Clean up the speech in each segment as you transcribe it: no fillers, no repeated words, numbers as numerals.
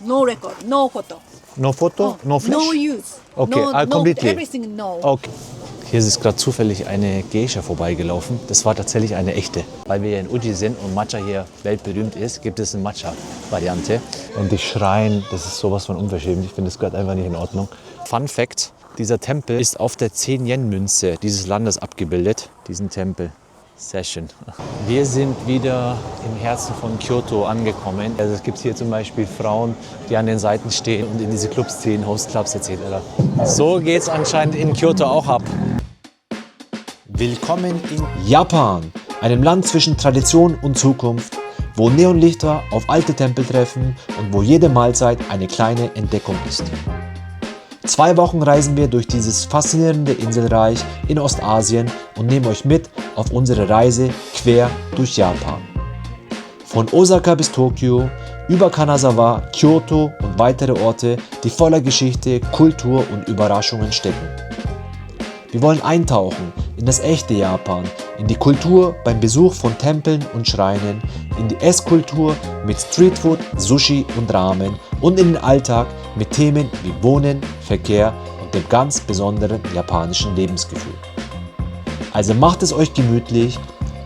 No record, no photo. No photo, no flash? No use. Okay, no, completely. No, everything no. Okay. Hier ist gerade zufällig eine Geisha vorbeigelaufen. Das war tatsächlich eine echte. Weil wir hier in Uji sind und Matcha hier weltberühmt ist, gibt es eine Matcha-Variante. Und die schreien, das ist sowas von unverschämt. Ich finde, das gehört einfach nicht in Ordnung. Fun Fact, dieser Tempel ist auf der 10-Yen-Münze dieses Landes abgebildet. Diesen Tempel. Sehr schön. Wir sind wieder im Herzen von Kyoto angekommen. Also es gibt hier zum Beispiel Frauen, die an den Seiten stehen und in diese Clubs ziehen, Hostclubs etc. So geht es anscheinend in Kyoto auch ab. Willkommen in Japan, einem Land zwischen Tradition und Zukunft, wo Neonlichter auf alte Tempel treffen und wo jede Mahlzeit eine kleine Entdeckung ist. 2 Wochen reisen wir durch dieses faszinierende Inselreich in Ostasien und nehmen euch mit auf unsere Reise quer durch Japan. Von Osaka bis Tokio, über Kanazawa, Kyoto und weitere Orte, die voller Geschichte, Kultur und Überraschungen stecken. Wir wollen eintauchen in das echte Japan, in die Kultur beim Besuch von Tempeln und Schreinen, in die Esskultur mit Streetfood, Sushi und Ramen und in den Alltag mit Themen wie Wohnen, Verkehr und dem ganz besonderen japanischen Lebensgefühl. Also macht es euch gemütlich,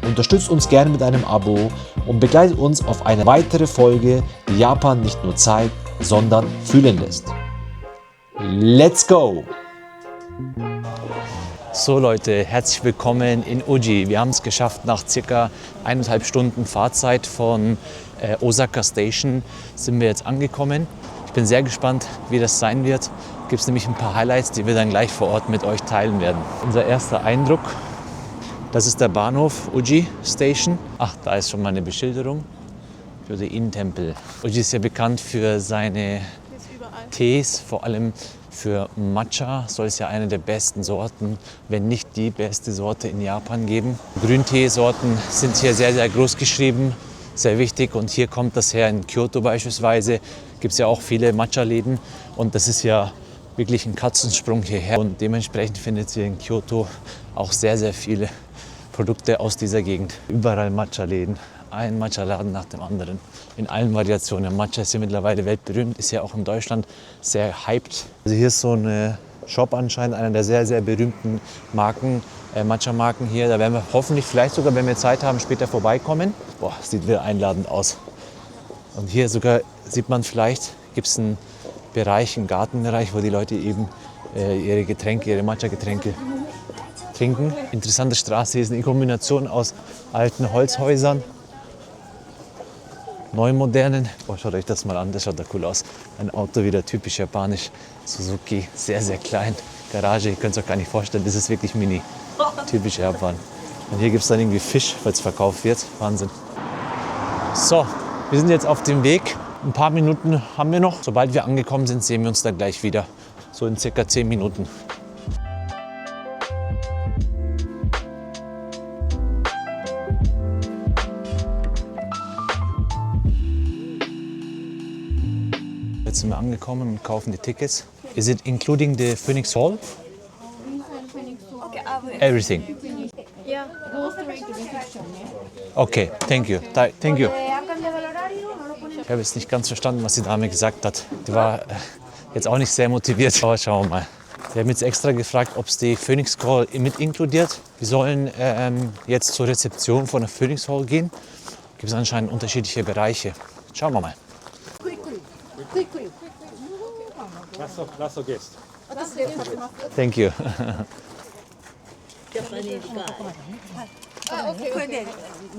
unterstützt uns gerne mit einem Abo und begleitet uns auf eine weitere Folge, die Japan nicht nur zeigt, sondern fühlen lässt. Let's go! So Leute, herzlich willkommen in Uji. Wir haben es geschafft, nach circa 1,5 Stunden Fahrzeit von Osaka Station sind wir jetzt angekommen. Ich bin sehr gespannt, wie das sein wird. Gibt es nämlich ein paar Highlights, die wir dann gleich vor Ort mit euch teilen werden. Unser erster Eindruck, das ist der Bahnhof Uji Station. Ach, da ist schon mal eine Beschilderung für den Innentempel. Uji ist ja bekannt für seine Tees, vor allem für Matcha soll es ja eine der besten Sorten, wenn nicht die beste Sorte in Japan geben. Grünteesorten sind hier sehr, sehr groß geschrieben, sehr wichtig. Und hier kommt das her. In Kyoto beispielsweise gibt es ja auch viele Matcha-Läden. Und das ist ja wirklich ein Katzensprung hierher. Und dementsprechend findet ihr in Kyoto auch sehr, sehr viele Produkte aus dieser Gegend. Überall Matcha-Läden. Ein Matcha-Laden nach dem anderen, in allen Variationen. Matcha ist ja mittlerweile weltberühmt, ist ja auch in Deutschland sehr hyped. Also hier ist so ein Shop anscheinend, einer der sehr, sehr berühmten Marken, Matcha-Marken hier. Da werden wir hoffentlich, vielleicht sogar, wenn wir Zeit haben, später vorbeikommen. Boah, sieht wieder einladend aus. Und hier sogar sieht man vielleicht, gibt es einen Bereich, einen Gartenbereich, wo die Leute eben ihre Getränke, ihre Matcha-Getränke trinken. Interessante Straße, hier ist eine Kombination aus alten Holzhäusern, neumodernen. Boah, schaut euch das mal an, das schaut da cool aus. Ein Auto wieder typisch japanisch. Suzuki, sehr, sehr klein. Garage, ihr könnt es euch gar nicht vorstellen, das ist wirklich mini. Typisch Japan. Und hier gibt es dann irgendwie Fisch, falls verkauft wird. Wahnsinn. So, wir sind jetzt auf dem Weg. Ein paar Minuten haben wir noch. Sobald wir angekommen sind, sehen wir uns dann gleich wieder. So in circa 10 Minuten. Jetzt sind wir angekommen und kaufen die Tickets. Is it including the Phoenix Hall? Everything. Okay, thank you. Thank you. Ich habe jetzt nicht ganz verstanden, was die Dame gesagt hat. Die war jetzt auch nicht sehr motiviert, aber schauen wir mal. Wir haben jetzt extra gefragt, ob es die Phoenix Hall mit inkludiert. Wir sollen jetzt zur Rezeption von der Phoenix Hall gehen. Gibt es anscheinend unterschiedliche Bereiche. Schauen wir mal. Last guest. Thank you.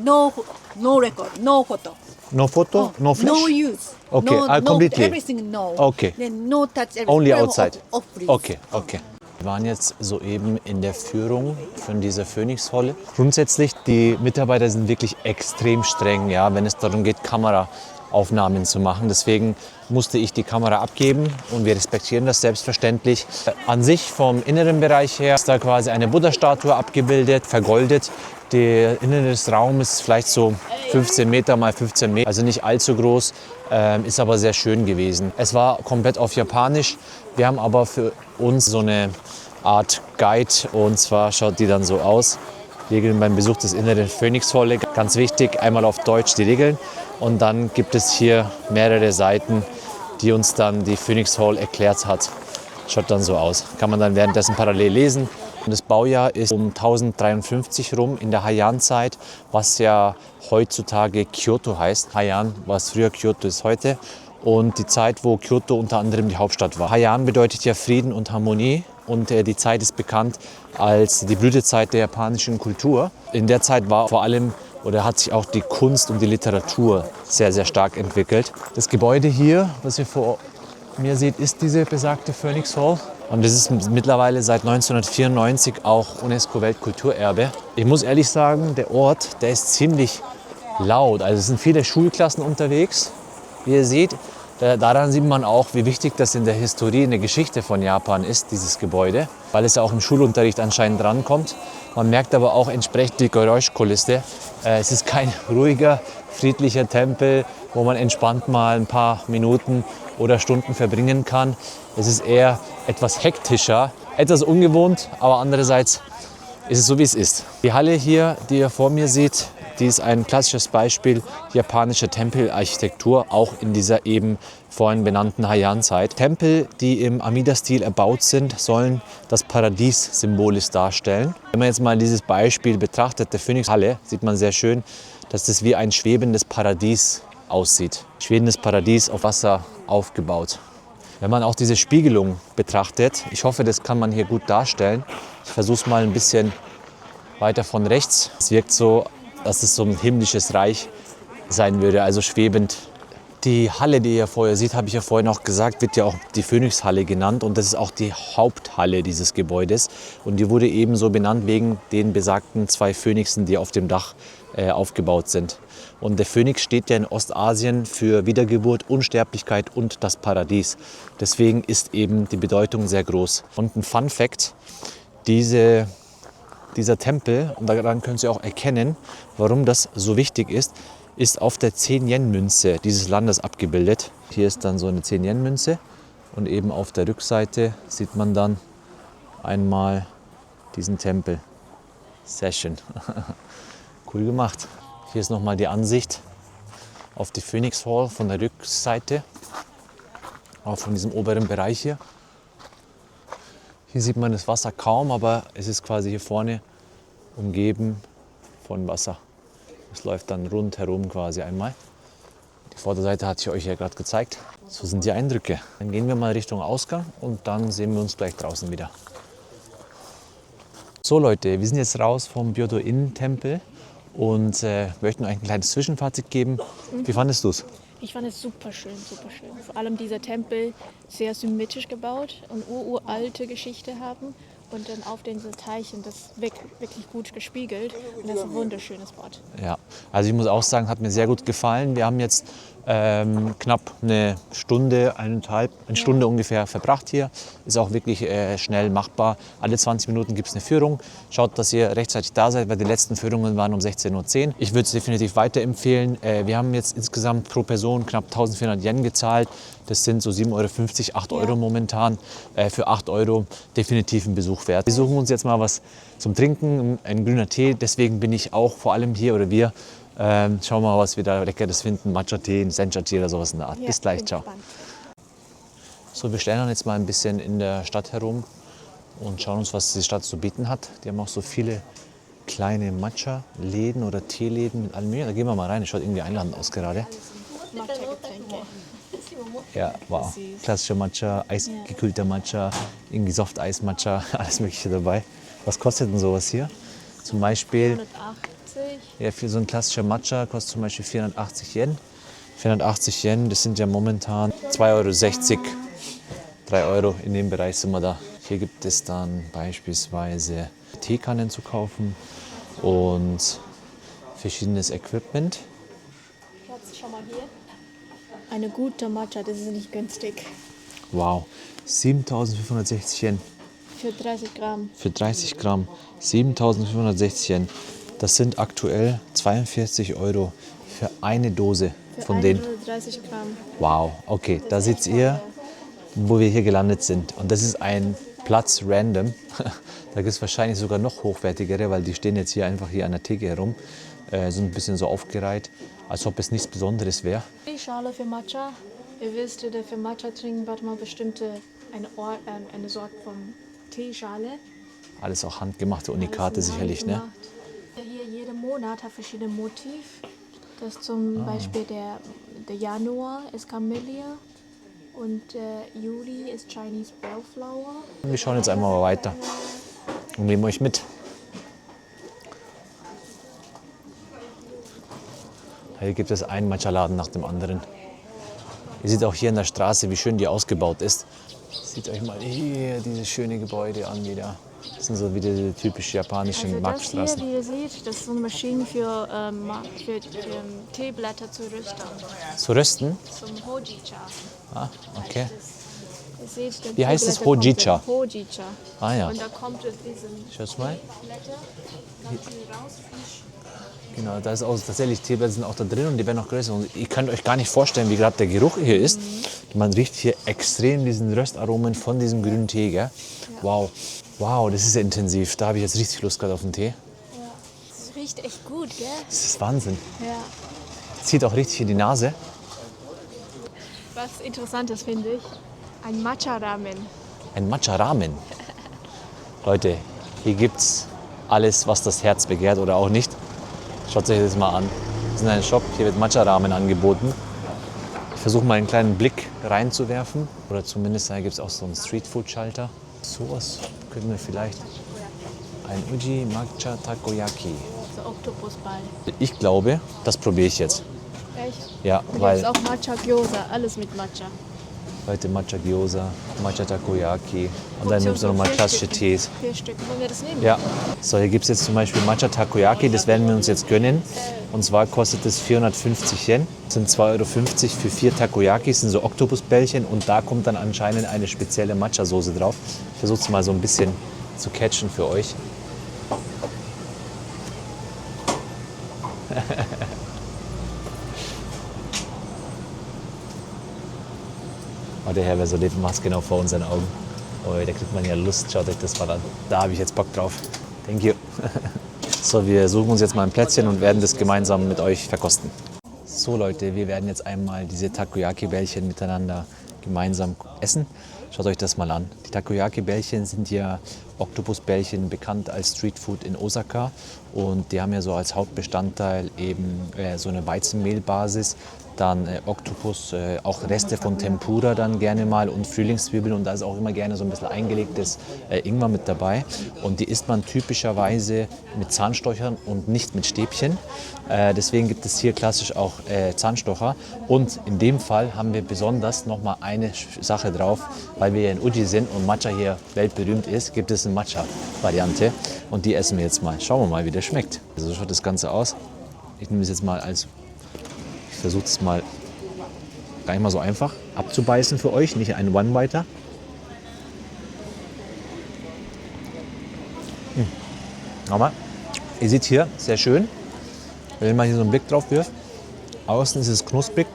No record, no photo. No photo, no flash? No use. Okay, no, completely. Everything no. Okay. Then no touch everything. Only outside. Off, please. Okay, okay. Wir waren jetzt soeben in der Führung von dieser Phoenix-Halle. Grundsätzlich, die Mitarbeiter sind wirklich extrem streng, ja, wenn es darum geht, Kameraaufnahmen zu machen. Deswegen musste ich die Kamera abgeben und wir respektieren das selbstverständlich. An sich vom inneren Bereich her ist da quasi eine Buddha-Statue abgebildet, vergoldet. Der Innere des Raumes ist vielleicht so 15 Meter mal 15 Meter, also nicht allzu groß, ist aber sehr schön gewesen. Es war komplett auf Japanisch. Wir haben aber für uns so eine Art Guide und zwar schaut die dann so aus. Regeln beim Besuch des inneren Phoenix-Halle. Ganz wichtig, einmal auf Deutsch die Regeln und dann gibt es hier mehrere Seiten, die uns dann die Phoenix Hall erklärt hat. Schaut dann so aus. Kann man dann währenddessen parallel lesen. Und das Baujahr ist um 1053 rum in der Heian-Zeit, was ja heutzutage Kyoto heißt. Heian, was früher Kyoto ist heute. Und die Zeit, wo Kyoto unter anderem die Hauptstadt war. Heian bedeutet ja Frieden und Harmonie. Und die Zeit ist bekannt als die Blütezeit der japanischen Kultur. In der Zeit war vor allem oder hat sich auch die Kunst und die Literatur sehr, sehr stark entwickelt. Das Gebäude hier, was ihr vor mir seht, ist diese besagte Phoenix Hall. Und das ist mittlerweile seit 1994 auch UNESCO-Weltkulturerbe. Ich muss ehrlich sagen, der Ort, der ist ziemlich laut. Also es sind viele Schulklassen unterwegs, wie ihr seht. Daran sieht man auch, wie wichtig das in der Historie, in der Geschichte von Japan ist, dieses Gebäude, weil es ja auch im Schulunterricht anscheinend drankommt. Man merkt aber auch entsprechend die Geräuschkulisse. Es ist kein ruhiger, friedlicher Tempel, wo man entspannt mal ein paar Minuten oder Stunden verbringen kann. Es ist eher etwas hektischer, etwas ungewohnt, aber andererseits ist es so, wie es ist. Die Halle hier, die ihr vor mir seht, die ist ein klassisches Beispiel japanischer Tempelarchitektur, auch in dieser eben vorhin benannten Heian-Zeit. Tempel, die im Amida-Stil erbaut sind, sollen das Paradies symbolisch darstellen. Wenn man jetzt mal dieses Beispiel betrachtet, der Phoenix-Halle, sieht man sehr schön, dass das wie ein schwebendes Paradies aussieht. Schwebendes Paradies auf Wasser aufgebaut. Wenn man auch diese Spiegelung betrachtet, ich hoffe, das kann man hier gut darstellen. Ich versuche es mal ein bisschen weiter von rechts. Es wirkt so, dass es so ein himmlisches Reich sein würde, also schwebend. Die Halle, die ihr vorher seht, habe ich ja vorhin auch gesagt, wird ja auch die Phoenix-Halle genannt. Und das ist auch die Haupthalle dieses Gebäudes. Und die wurde ebenso benannt wegen den besagten 2 Phönixen, die auf dem Dach aufgebaut sind. Und der Phönix steht ja in Ostasien für Wiedergeburt, Unsterblichkeit und das Paradies. Deswegen ist eben die Bedeutung sehr groß. Und ein Fun Fact, dieser Tempel, und daran könnt ihr auch erkennen, warum das so wichtig ist auf der 10-Yen-Münze dieses Landes abgebildet. Hier ist dann so eine 10-Yen-Münze und eben auf der Rückseite sieht man dann einmal diesen Tempel. Sehr schön. Cool gemacht. Hier ist nochmal die Ansicht auf die Phoenix Hall von der Rückseite, auch von diesem oberen Bereich hier. Hier sieht man das Wasser kaum, aber es ist quasi hier vorne umgeben von Wasser. Es läuft dann rundherum quasi einmal. Die Vorderseite hatte ich euch ja gerade gezeigt. So sind die Eindrücke. Dann gehen wir mal Richtung Ausgang und dann sehen wir uns gleich draußen wieder. So Leute, wir sind jetzt raus vom Byodo-In-Tempel und möchten euch ein kleines Zwischenfazit geben. Wie fandest du es? Ich fand es super schön, super schön. Vor allem dieser Tempel sehr symmetrisch gebaut und uralte Geschichte haben und dann auf den Teichen das wirklich gut gespiegelt. Und das ist ein wunderschönes Wort. Ja, also ich muss auch sagen, hat mir sehr gut gefallen. Wir haben jetzt knapp eine Stunde, eine Stunde ungefähr verbracht hier. Ist auch wirklich schnell machbar. Alle 20 Minuten gibt es eine Führung. Schaut, dass ihr rechtzeitig da seid, weil die letzten Führungen waren um 16:10 Uhr. Ich würde es definitiv weiterempfehlen. Wir haben jetzt insgesamt pro Person knapp 1400 Yen gezahlt. Das sind so 7,50 €, 8 € momentan. Für 8 € definitiv ein Besuch wert. Wir suchen uns jetzt mal was zum Trinken, ein grüner Tee. Deswegen bin ich auch vor allem hier, oder wir, schauen wir mal, was wir da Leckeres finden. Matcha-Tee, Sencha-Tee oder sowas in der Art. Ja, Bis gleich, bin ciao. gespannt. So, wir stellen jetzt mal ein bisschen in der Stadt herum und schauen uns, was die Stadt zu bieten hat. Die haben auch so viele kleine Matcha-Läden oder Teeläden mit allem möglichen. Da gehen wir mal rein, das schaut irgendwie einladend aus gerade. Matcha-Getränke. Ja, wow. Klassischer Matcha, eisgekühlter Matcha, irgendwie Soft-Eis-Matcha, alles mögliche dabei. Was kostet denn sowas hier? Zum Beispiel, 180. ja, für so ein klassischer Matcha kostet zum Beispiel 480 Yen. 480 Yen, das sind ja momentan 2,60 €, 3 € in dem Bereich sind wir da. Hier gibt es dann beispielsweise Teekannen zu kaufen und verschiedenes Equipment. Jetzt schau mal hier. Eine gute Matcha, das ist nicht günstig. Wow, 7.560 Yen. Für 30 Gramm. Für 30 Gramm 7.560 Yen. Das sind aktuell 42 € für eine Dose von denen. 30 Gramm. Wow, okay, da seht ihr, wo wir hier gelandet sind. Und das ist ein Platz random. Da gibt es wahrscheinlich sogar noch hochwertigere, weil die stehen jetzt hier einfach hier an der Theke herum. Sind ein bisschen so aufgereiht, als ob es nichts Besonderes wäre. Die Schale für Matcha Ihr wisst, für Matcha trinken braucht man eine Sorte von Teeschale. Alles auch handgemachte Unikate sicherlich, ne? Handgemacht. Hier jeder Monat hat verschiedene Motive. Das zum Beispiel der Januar ist Camellia und Juli ist Chinese Bellflower. Wir schauen jetzt einmal weiter und nehmen euch mit. Hier gibt es einen Matcha-Laden nach dem anderen. Ihr seht auch hier in der Straße, wie schön die ausgebaut ist. Seht euch mal hier dieses schöne Gebäude an wieder. Das sind so wieder die typisch japanischen Also das Marktstraßen. hier, wie ihr seht, das ist so eine Maschine für Teeblätter zu rösten. Zu rösten? Zum Hojicha. Ah, okay. Ihr seht, der Wie heißt es? Teeblätter kommt Hojicha? in Hojicha. Ah ja. Und da kommt es diesen Schaut mal. Blätter, dann die rausfischen. Genau, da ist auch tatsächlich Teeblätter sind auch da drin und die werden noch größer. Und ihr könnt euch gar nicht vorstellen, wie gerade der Geruch hier ist. Man riecht hier extrem diesen Röstaromen von diesem grünen Tee, gell? Wow. Wow, das ist ja intensiv. Da habe ich jetzt richtig Lust gerade auf den Tee. Das riecht echt gut, gell? Das ist Wahnsinn. Ja. Zieht auch richtig in die Nase. Was Interessantes finde ich, ein Matcha-Ramen. Ein Matcha-Ramen. Leute, hier gibt's alles, was das Herz begehrt oder auch nicht. Schaut euch das mal an. Wir sind in einem Shop, hier wird Matcha-Ramen angeboten. Ich versuche mal einen kleinen Blick reinzuwerfen. Oder zumindest da gibt es auch so einen Streetfood-Schalter. Sowas könnten wir vielleicht. Ein Uji Matcha Takoyaki. So Oktopusball. Ich glaube, das probiere ich jetzt. Echt? Ja, Und weil jetzt auch Matcha Gyoza, alles mit Matcha. heute Matcha Gyoza, Matcha Takoyaki und dann nimmst du nochmal klassische Tees. 4 Stück. Wollen wir das nehmen? Ja, so hier gibt es jetzt zum Beispiel Matcha Takoyaki, das werden wir uns jetzt gönnen. Und zwar kostet es 450 Yen. Das sind 2,50 Euro für 4 Takoyakis, sind so Oktopusbällchen und da kommt dann anscheinend eine spezielle Matcha-Soße drauf. Ich versuche es mal so ein bisschen zu catchen für euch. Oh, der Herr, wer so lebt, macht es genau vor unseren Augen. Oh, da kriegt man ja Lust. Schaut euch das mal an. Da habe ich jetzt Bock drauf. Thank you. So, wir suchen uns jetzt mal ein Plätzchen und werden das gemeinsam mit euch verkosten. So Leute, wir werden jetzt einmal diese Takoyaki-Bällchen miteinander gemeinsam essen. Schaut euch das mal an. Die Takoyaki-Bällchen sind ja Oktopusbällchen, bekannt als Streetfood in Osaka. Und die haben ja so als Hauptbestandteil eben so eine Weizenmehlbasis. Dann Oktopus, auch Reste von Tempura dann gerne mal und Frühlingszwiebeln und da ist auch immer gerne so ein bisschen eingelegtes Ingwer mit dabei. Und die isst man typischerweise mit Zahnstochern und nicht mit Stäbchen. Deswegen gibt es hier klassisch auch Zahnstocher. Und in dem Fall haben wir besonders nochmal eine Sache drauf, weil wir ja in Uji sind und Matcha hier weltberühmt ist, gibt es eine Matcha-Variante und die essen wir jetzt mal. Schauen wir mal, wie der schmeckt. Also so schaut das Ganze aus. Ich nehme das jetzt mal als... Ich versuche es mal gar nicht mal so einfach abzubeißen für euch, nicht einen One-Biter. Aber ihr seht hier, sehr schön, wenn man hier so einen Blick drauf wirft, außen ist es knusprig.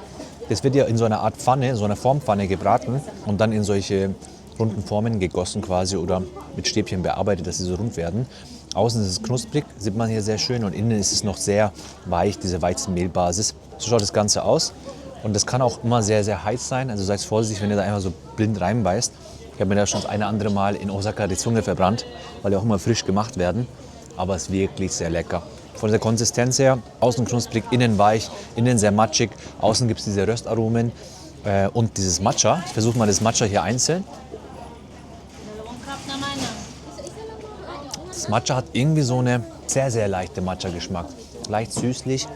Das wird ja in so einer Art Pfanne, so einer Formpfanne gebraten und dann in solche runden Formen gegossen quasi oder mit Stäbchen bearbeitet, dass sie so rund werden. Außen ist es knusprig, sieht man hier sehr schön und innen ist es noch sehr weich, diese Weizenmehlbasis. So schaut das Ganze aus und das kann auch immer sehr, sehr heiß sein. Also seid vorsichtig, wenn ihr da einfach so blind reinbeißt. Ich habe mir da schon das eine andere Mal in Osaka die Zunge verbrannt, weil die auch immer frisch gemacht werden. Aber es ist wirklich sehr lecker. Von der Konsistenz her, außen knusprig, innen weich, innen sehr matschig. Außen gibt es diese Röstaromen und dieses Matcha. Ich versuche mal das Matcha hier einzeln. Das Matcha hat irgendwie so eine sehr, sehr leichte Matcha-Geschmack. Leicht süßlich,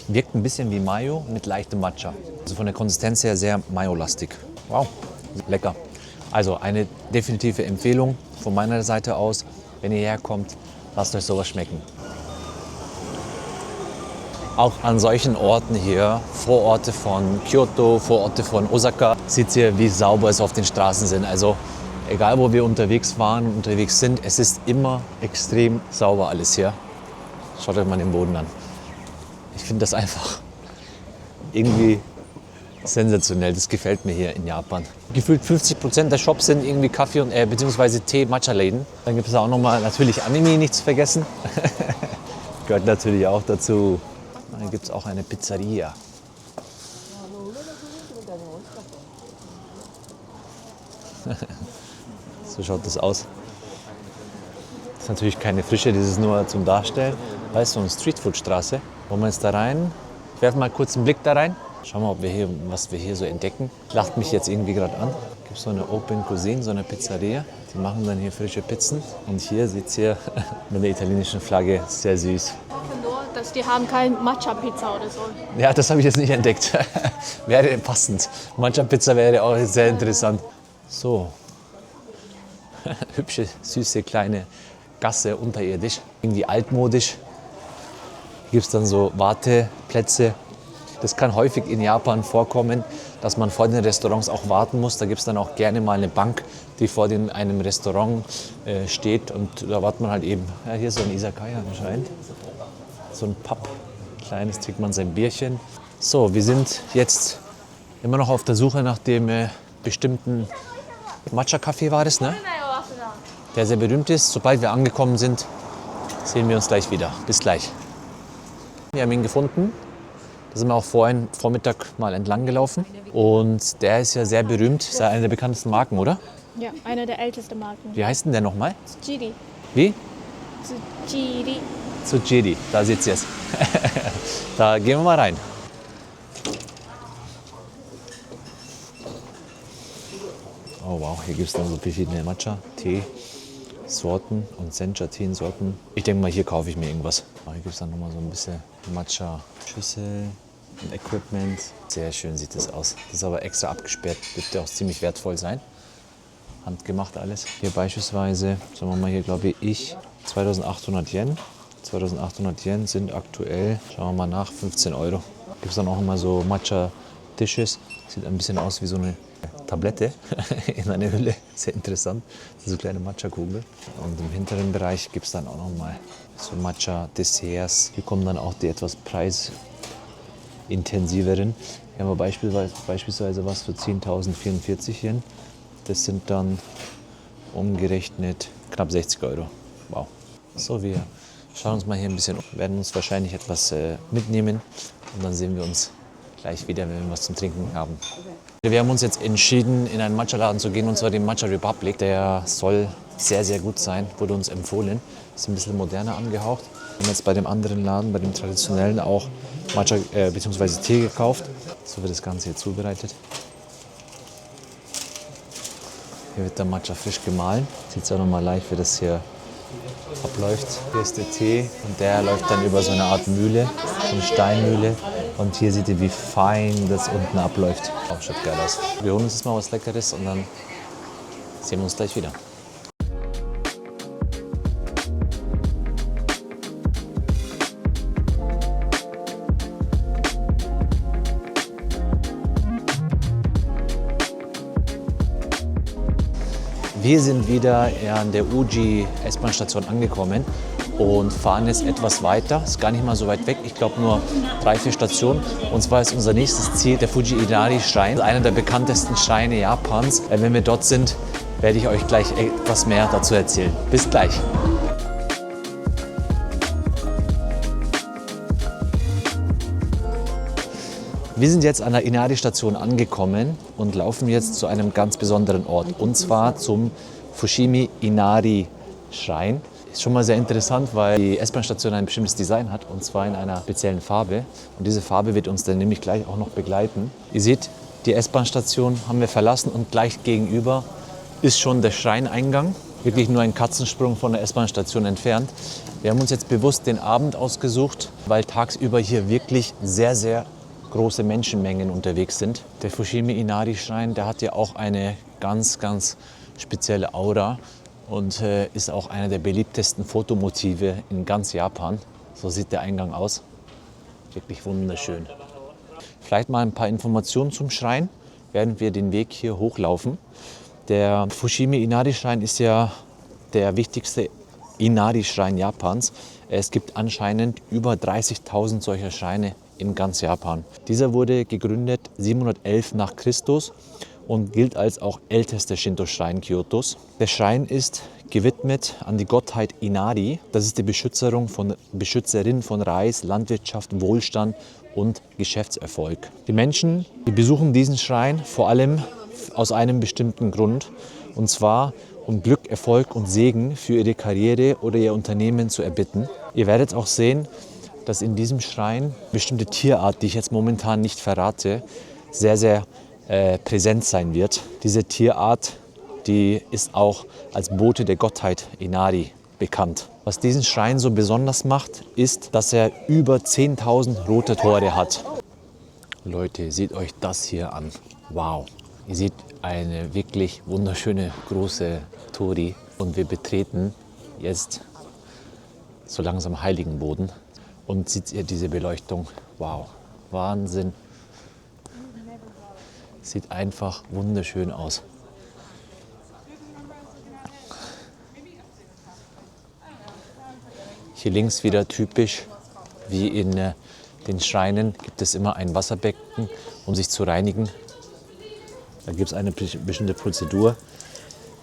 wirkt ein bisschen wie Mayo mit leichtem Matcha. Also von der Konsistenz her sehr Mayo-lastig. Wow, lecker. Also eine definitive Empfehlung von meiner Seite aus. Wenn ihr herkommt, lasst euch sowas schmecken. Auch an solchen Orten hier, Vororte von Kyoto, Vororte von Osaka, seht ihr, wie sauber es auf den Straßen sind. Also egal, wo wir unterwegs waren und unterwegs sind, es ist immer extrem sauber alles hier. Schaut euch mal den Boden an. Ich finde das einfach irgendwie sensationell. Das gefällt mir hier in Japan. Gefühlt 50% der Shops sind irgendwie Kaffee- und bzw. Tee-Matcha-Läden. Dann gibt es auch nochmal natürlich Anime, nicht zu vergessen. Gehört natürlich auch dazu. Dann gibt es auch eine Pizzeria. So schaut das aus. Das ist natürlich keine Frische, das ist nur zum Darstellen. Da ist so eine Streetfood-Straße. Wollen wir jetzt da rein? Ich werfe mal kurz einen Blick da rein. Schauen wir, was wir hier so entdecken. Lacht mich jetzt irgendwie gerade an. Es gibt so eine Open Cuisine, so eine Pizzeria. Die machen dann hier frische Pizzen. Und hier sieht es hier mit der italienischen Flagge, sehr süß. Nur, dass die haben kein Matcha-Pizza oder so. Ja, das habe ich jetzt nicht entdeckt. Wäre passend. Matcha-Pizza wäre auch sehr interessant. So, hübsche, süße, kleine Gasse unterirdisch. Irgendwie altmodisch. Hier gibt es dann so Warteplätze. Das kann häufig in Japan vorkommen, dass man vor den Restaurants auch warten muss. Da gibt es dann auch gerne mal eine Bank, die vor einem Restaurant steht. Und da wartet man halt eben. Ja, hier ist so ein Izakaya anscheinend. So ein Pub. Kleines, trinkt man sein Bierchen. So, wir sind jetzt immer noch auf der Suche nach dem bestimmten Matcha-Kaffee war das, ne? Der sehr berühmt ist. Sobald wir angekommen sind, sehen wir uns gleich wieder. Bis gleich. Wir haben ihn gefunden. Da sind wir auch vorhin Vormittag mal entlang gelaufen. Und der ist ja sehr berühmt. Ist ja eine der bekanntesten Marken, oder? Ja, eine der ältesten Marken. Wie heißt denn der nochmal? Tsujiri. Wie? Tsujiri. Tsujiri. Da sitzt es. Da gehen wir mal rein. Oh wow, hier gibt es dann so verschiedene Matcha-Tee-Sorten und Sencha-Tee-Sorten. Ich denke mal, hier kaufe ich mir irgendwas. Hier gibt es dann nochmal so ein bisschen Matcha-Schüssel und Equipment. Sehr schön sieht das aus. Das ist aber extra abgesperrt, dürfte auch ziemlich wertvoll sein. Handgemacht alles. Hier beispielsweise, sagen wir mal hier glaube ich, 2800 Yen. 2800 Yen sind aktuell, schauen wir mal nach, 15 Euro. Gibt es dann auch immer so Matcha-Dishes. Sieht ein bisschen aus wie so eine Tablette in einer Hülle. Sehr interessant. Das sind so kleine Matcha-Kugeln. Und im hinteren Bereich gibt es dann auch noch mal so Matcha-Desserts. Hier kommen dann auch die etwas preisintensiveren. Hier haben wir beispielsweise was für 10.044 Yen. Das sind dann umgerechnet knapp 60 Euro. Wow. So, wir schauen uns mal hier ein bisschen um. Wir werden uns wahrscheinlich etwas mitnehmen und dann sehen wir uns gleich wieder, wenn wir was zum Trinken haben. Wir haben uns jetzt entschieden, in einen Matcha-Laden zu gehen, und zwar den Matcha Republic. Der soll sehr, sehr gut sein, wurde uns empfohlen. Ist ein bisschen moderner angehaucht. Wir haben jetzt bei dem anderen Laden, bei dem traditionellen, auch Matcha bzw. Tee gekauft. So wird das Ganze hier zubereitet. Hier wird der Matcha frisch gemahlen. Sieht es auch nochmal leicht, wie das hier abläuft. Hier ist der Tee und der läuft dann über so eine Art Mühle, so eine Steinmühle. Und hier seht ihr, wie fein das unten abläuft. Auch schaut geil aus. Wir holen uns jetzt mal was Leckeres und dann sehen wir uns gleich wieder. Wir sind wieder an der Uji S-Bahn-Station angekommen und fahren jetzt etwas weiter. Ist gar nicht mal so weit weg, ich glaube nur 3-4 Stationen. Und zwar ist unser nächstes Ziel der Fuji Inari Schrein, einer der bekanntesten Schreine Japans. Wenn wir dort sind, werde ich euch gleich etwas mehr dazu erzählen. Bis gleich. Wir sind jetzt an der Inari-Station angekommen und laufen jetzt zu einem ganz besonderen Ort, und zwar zum Fushimi Inari-Schrein. Ist schon mal sehr interessant, weil die S-Bahn-Station ein bestimmtes Design hat, und zwar in einer speziellen Farbe. Und diese Farbe wird uns dann nämlich gleich auch noch begleiten. Ihr seht, die S-Bahn-Station haben wir verlassen und gleich gegenüber ist schon der Schreineingang. Wirklich nur ein Katzensprung von der S-Bahn-Station entfernt. Wir haben uns jetzt bewusst den Abend ausgesucht, weil tagsüber hier wirklich sehr, sehr große Menschenmengen unterwegs sind. Der Fushimi Inari Schrein, der hat ja auch eine ganz, ganz spezielle Aura und ist auch einer der beliebtesten Fotomotive in ganz Japan. So sieht der Eingang aus. Wirklich wunderschön. Vielleicht mal ein paar Informationen zum Schrein, während wir den Weg hier hochlaufen. Der Fushimi Inari Schrein ist ja der wichtigste Inari-Schrein Japans. Es gibt anscheinend über 30.000 solcher Schreine in ganz Japan. Dieser wurde gegründet 711 nach Christus und gilt als auch ältester Shinto-Schrein Kyotos. Der Schrein ist gewidmet an die Gottheit Inari. Das ist die Beschützerin von Reis, Landwirtschaft, Wohlstand und Geschäftserfolg. Die Menschen, die besuchen diesen Schrein vor allem aus einem bestimmten Grund. Und zwar, um Glück, Erfolg und Segen für Ihre Karriere oder Ihr Unternehmen zu erbitten. Ihr werdet auch sehen, dass in diesem Schrein bestimmte Tierart, die ich jetzt momentan nicht verrate, sehr, sehr präsent sein wird. Diese Tierart, die ist auch als Bote der Gottheit Inari bekannt. Was diesen Schrein so besonders macht, ist, dass er über 10.000 rote Tore hat. Leute, seht euch das hier an. Wow. Ihr seht eine wirklich wunderschöne große Tori und wir betreten jetzt so langsam heiligen Boden. Und seht ihr diese Beleuchtung? Wow, Wahnsinn. Sieht einfach wunderschön aus. Hier links wieder typisch, wie in den Schreinen, gibt es immer ein Wasserbecken, um sich zu reinigen. Da gibt es eine bestimmte Prozedur.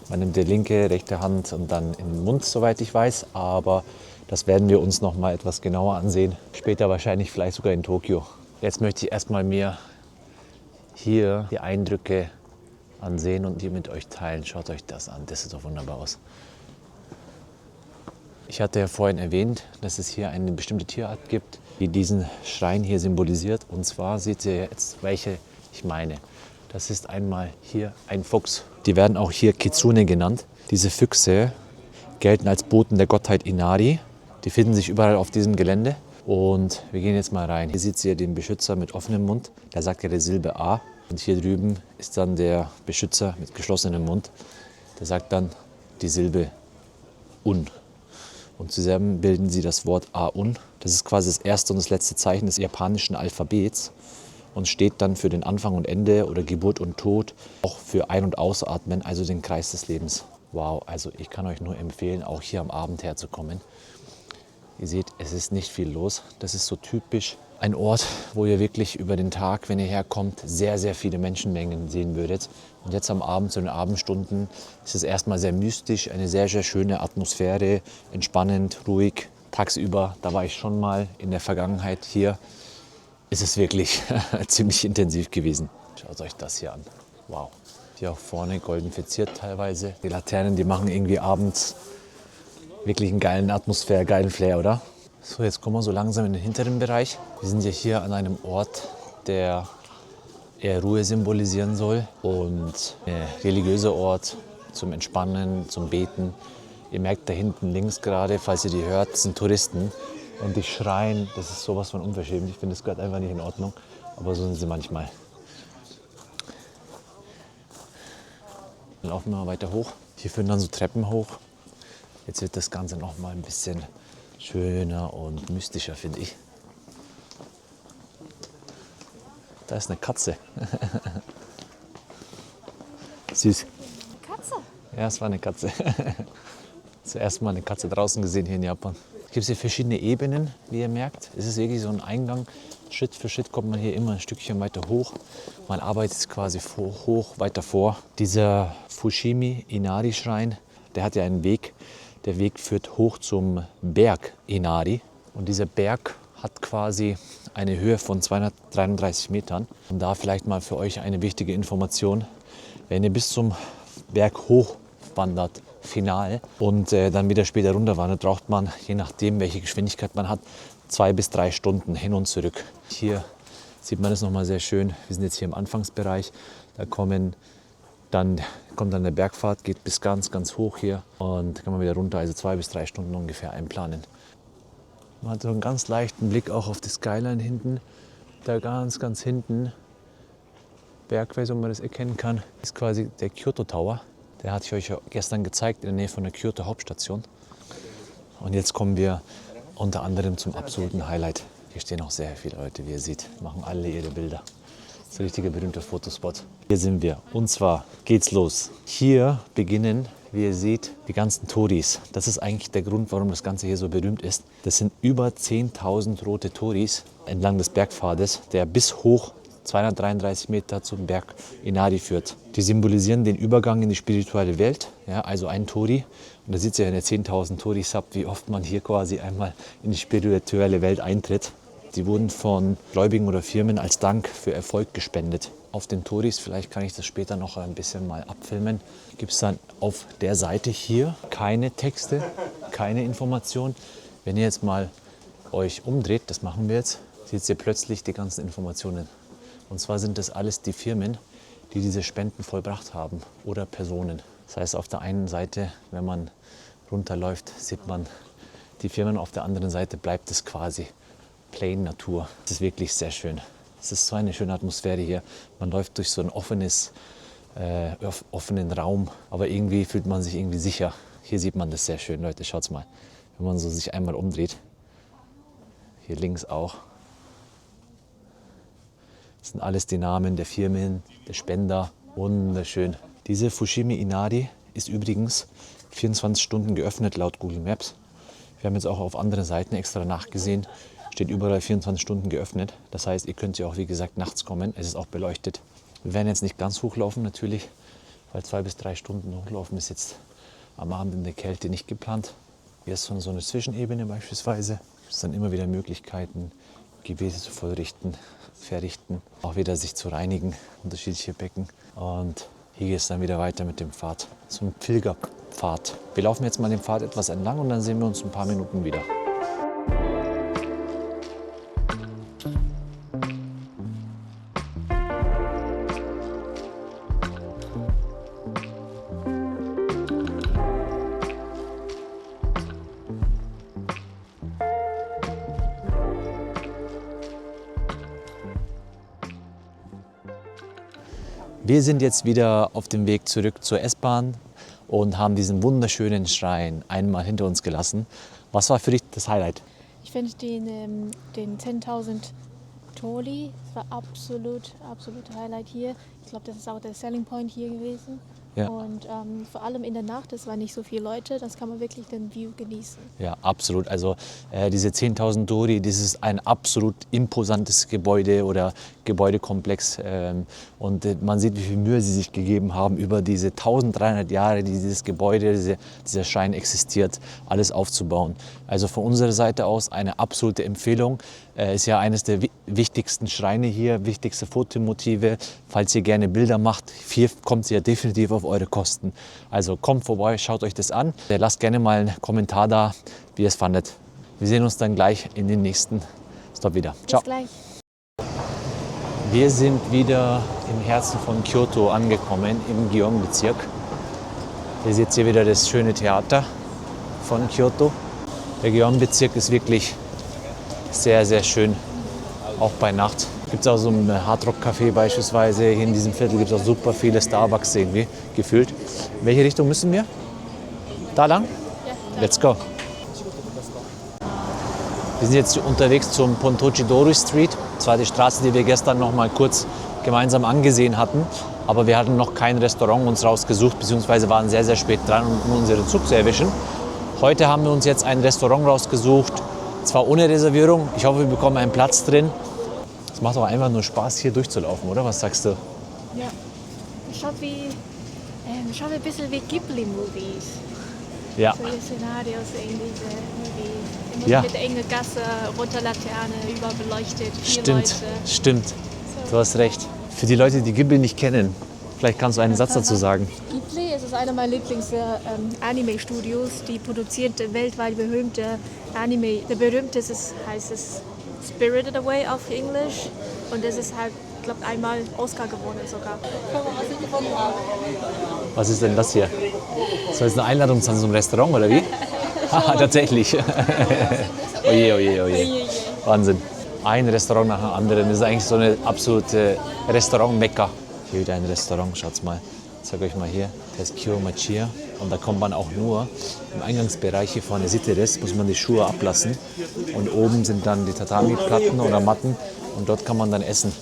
Man nimmt die linke, rechte Hand und dann in den Mund, soweit ich weiß. Aber das werden wir uns noch mal etwas genauer ansehen. Später wahrscheinlich vielleicht sogar in Tokio. Jetzt möchte ich erstmal mir hier die Eindrücke ansehen und die mit euch teilen. Schaut euch das an, das sieht doch wunderbar aus. Ich hatte ja vorhin erwähnt, dass es hier eine bestimmte Tierart gibt, die diesen Schrein hier symbolisiert. Und zwar seht ihr jetzt, welche ich meine. Das ist einmal hier ein Fuchs. Die werden auch hier Kitsune genannt. Diese Füchse gelten als Boten der Gottheit Inari. Die finden sich überall auf diesem Gelände. Und wir gehen jetzt mal rein. Hier seht ihr den Beschützer mit offenem Mund. Der sagt ja die Silbe A. Und hier drüben ist dann der Beschützer mit geschlossenem Mund. Der sagt dann die Silbe Un. Und zusammen bilden sie das Wort A-Un. Das ist quasi das erste und das letzte Zeichen des japanischen Alphabets und steht dann für den Anfang und Ende oder Geburt und Tod, auch für Ein- und Ausatmen, also den Kreis des Lebens. Wow, also ich kann euch nur empfehlen, auch hier am Abend herzukommen. Ihr seht, es ist nicht viel los. Das ist so typisch ein Ort, wo ihr wirklich über den Tag, wenn ihr herkommt, sehr, sehr viele Menschenmengen sehen würdet. Und jetzt am Abend, zu den Abendstunden, ist es erstmal sehr mystisch, eine sehr, sehr schöne Atmosphäre, entspannend, ruhig. Tagsüber, da war ich schon mal in der Vergangenheit hier, ist es wirklich ziemlich intensiv gewesen. Schaut euch das hier an. Wow. Hier auch vorne golden verziert teilweise. Die Laternen, die machen irgendwie abends wirklich einen geilen Atmosphäre, geilen Flair, oder? So, jetzt kommen wir so langsam in den hinteren Bereich. Wir sind ja hier an einem Ort, der eher Ruhe symbolisieren soll und ein religiöser Ort zum Entspannen, zum Beten. Ihr merkt da hinten links gerade, falls ihr die hört, sind Touristen und die schreien. Das ist sowas von unverschämt. Ich finde, das gehört einfach nicht in Ordnung, aber so sind sie manchmal. Dann laufen wir mal weiter hoch. Hier führen dann so Treppen hoch. Jetzt wird das Ganze noch mal ein bisschen schöner und mystischer, finde ich. Da ist eine Katze. Süß. Katze? Ja, es war eine Katze. Zuerst mal eine Katze draußen gesehen hier in Japan. Es gibt hier verschiedene Ebenen, wie ihr merkt. Es ist wirklich so ein Eingang. Schritt für Schritt kommt man hier immer ein Stückchen weiter hoch. Man arbeitet quasi weiter vor. Dieser Fushimi Inari Schrein, der hat ja einen Weg. Der Weg führt hoch zum Berg Inari. Und dieser Berg hat quasi eine Höhe von 233 Metern. Und da vielleicht mal für euch eine wichtige Information. Wenn ihr bis zum Berg hoch wandert, final, und dann wieder später runter wandert, braucht man, je nachdem welche Geschwindigkeit man hat, 2 bis 3 Stunden hin und zurück. Hier sieht man das nochmal sehr schön. Wir sind jetzt hier im Anfangsbereich. Da kommt dann der Bergpfad, geht bis ganz, ganz hoch hier und kann man wieder runter, also 2 bis 3 Stunden ungefähr einplanen. Man hat so einen ganz leichten Blick auch auf die Skyline hinten. Da ganz, ganz hinten, Bergweise, wo man das erkennen kann, ist quasi der Kyoto Tower. Der hatte ich euch ja gestern gezeigt in der Nähe von der Kyoto Hauptstation. Und jetzt kommen wir unter anderem zum absoluten Highlight. Hier stehen auch sehr viele Leute, wie ihr seht, machen alle ihre Bilder. Das ist ein richtiger berühmter Fotospot. Hier sind wir und zwar geht's los. Hier beginnen, wie ihr seht, die ganzen Toris. Das ist eigentlich der Grund, warum das Ganze hier so berühmt ist. Das sind über 10.000 rote Toris entlang des Bergpfades, der bis hoch 233 Meter zum Berg Inari führt. Die symbolisieren den Übergang in die spirituelle Welt, ja, also ein Tori. Und da seht ihr, wenn ihr 10.000 Toris habt, wie oft man hier quasi einmal in die spirituelle Welt eintritt. Die wurden von Gläubigen oder Firmen als Dank für Erfolg gespendet. auf den Touris. Vielleicht kann ich das später noch ein bisschen mal abfilmen. Gibt es dann auf der Seite hier keine Texte, keine Informationen. Wenn ihr jetzt mal euch umdreht, das machen wir jetzt, seht ihr plötzlich die ganzen Informationen. Und zwar sind das alles die Firmen, die diese Spenden vollbracht haben oder Personen. Das heißt, auf der einen Seite, wenn man runterläuft, sieht man die Firmen, auf der anderen Seite bleibt es quasi plain Natur. Das ist wirklich sehr schön. Es ist so eine schöne Atmosphäre hier. Man läuft durch so ein offenen Raum, aber irgendwie fühlt man sich irgendwie sicher. Hier sieht man das sehr schön, Leute, schaut's mal. Wenn man so sich einmal umdreht, hier links auch. Das sind alles die Namen der Firmen, der Spender. Wunderschön. Diese Fushimi Inari ist übrigens 24 Stunden geöffnet laut Google Maps. Wir haben jetzt auch auf anderen Seiten extra nachgesehen. Steht überall 24 Stunden geöffnet. Das heißt, ihr könnt ja auch, wie gesagt, nachts kommen. Es ist auch beleuchtet. Wir werden jetzt nicht ganz hochlaufen natürlich, weil 2 bis 3 Stunden hochlaufen ist jetzt am Abend in der Kälte nicht geplant. Hier ist so eine Zwischenebene beispielsweise. Es sind immer wieder Möglichkeiten, Gebete zu vollrichten, verrichten, auch wieder sich zu reinigen, unterschiedliche Becken. Und hier geht es dann wieder weiter mit dem Pfad, zum Pilgerpfad. Wir laufen jetzt mal den Pfad etwas entlang und dann sehen wir uns in ein paar Minuten wieder. Wir sind jetzt wieder auf dem Weg zurück zur S-Bahn und haben diesen wunderschönen Schrein einmal hinter uns gelassen. Was war für dich das Highlight? Ich finde den 10.000 Tori, das war absolut Highlight hier. Ich glaube, das ist auch der Selling Point hier gewesen. Ja. Und vor allem in der Nacht, es waren nicht so viele Leute, das kann man wirklich den View genießen. Ja, absolut. Also diese 10.000 Tori, das ist ein absolut imposantes Gebäude oder Gebäudekomplex. Und man sieht, wie viel Mühe sie sich gegeben haben, über diese 1300 Jahre, die dieses Gebäude, dieser Schrein existiert, alles aufzubauen. Also von unserer Seite aus eine absolute Empfehlung. Ist ja eines der wichtigsten Schreine hier, wichtigste Fotomotive. Falls ihr gerne Bilder macht, hier kommt ihr ja definitiv auf eure Kosten. Also kommt vorbei, schaut euch das an. Lasst gerne mal einen Kommentar da, wie ihr es fandet. Wir sehen uns dann gleich in den nächsten Stop wieder. Ciao. Bis gleich. Wir sind wieder im Herzen von Kyoto angekommen, im Gyeong-Bezirk. Ihr seht hier wieder das schöne Theater von Kyoto. Der Gyeong-Bezirk ist wirklich sehr, sehr schön, auch bei Nacht. Gibt es auch so ein Hardrock-Café beispielsweise. Hier in diesem Viertel gibt es auch super viele Starbucks irgendwie, gefühlt. In welche Richtung müssen wir? Da lang? Ja, Let's go. Wir sind jetzt unterwegs zum Pontochi-dori Street. Das war die Straße, die wir gestern noch mal kurz gemeinsam angesehen hatten. Aber wir hatten noch kein Restaurant uns rausgesucht, beziehungsweise waren sehr, sehr spät dran, um unseren Zug zu erwischen. Heute haben wir uns jetzt ein Restaurant rausgesucht, zwar ohne Reservierung. Ich hoffe, wir bekommen einen Platz drin. Es macht auch einfach nur Spaß, hier durchzulaufen, oder? Was sagst du? Ja. Schaut ein bisschen wie Ghibli-Movies. Ja, So die Szenarios in diese Movies. Immer Ja. mit enge Gasse, rote Laterne, überbeleuchtet, viele stimmt, Leute. stimmt. Du hast recht. Für die Leute, die Ghibli nicht kennen, vielleicht kannst du einen Satz dazu sagen. Ghibli, es ist einer meiner Lieblings-Anime-Studios. Die produziert weltweit berühmte Anime. Der berühmteste heißt es Spirited Away auf Englisch. Und das ist halt, ich glaube, einmal Oscar gewonnen sogar. Was ist denn das hier? Soll es eine Einladung zu einem Restaurant oder wie? Haha, tatsächlich. Oje, oje, oje. Wahnsinn. Ein Restaurant nach dem anderen. Das ist eigentlich so eine absolute Restaurant-Mekka. Hier wieder ein Restaurant, schaut's mal. Ich zeige euch mal hier. Das ist Kyo-Machiya. Und da kommt man auch nur im Eingangsbereich hier vorne. Seht ihr das? Muss man die Schuhe ablassen. Und oben sind dann die Tatami-Platten oder Matten. Und dort kann man dann essen.